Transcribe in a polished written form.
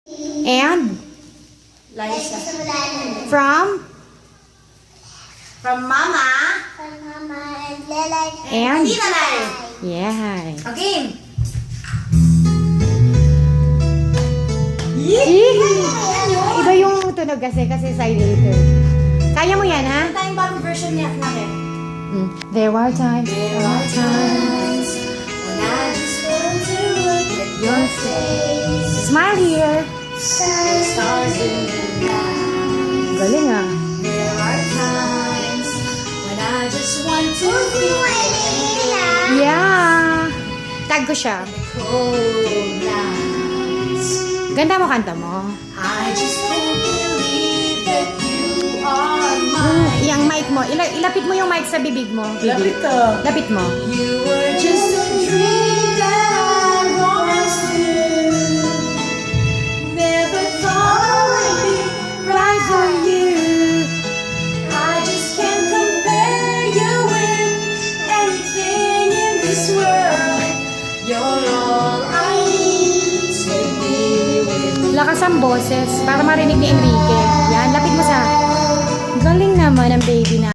And Liza. from From Mama. and Tita Lai. yeah. Okay. Iba yung tunog kasi side later. Kaya mo yan, ha? Ano tayong bagong version niya natin? There are times When I just want to look at your face. Smile here. The stars in the night. Galing, ah. There are times when I just want to feel Yeah. Tag ko siya. cold nights. Ganda mo kanta mo. I just can't believe that you are mine. Yung mic mo. Ilapit mo yung mic sa bibig mo. Lapit ka. Lapit mo. You were just a dream that I once knew. Never thought I'd be right for you. I just can't compare you with anything in this world. You're all I need to be with. Lakas ang boses para marinig ni Enrique. Yan, lapit mo sa... Galing naman ang baby na.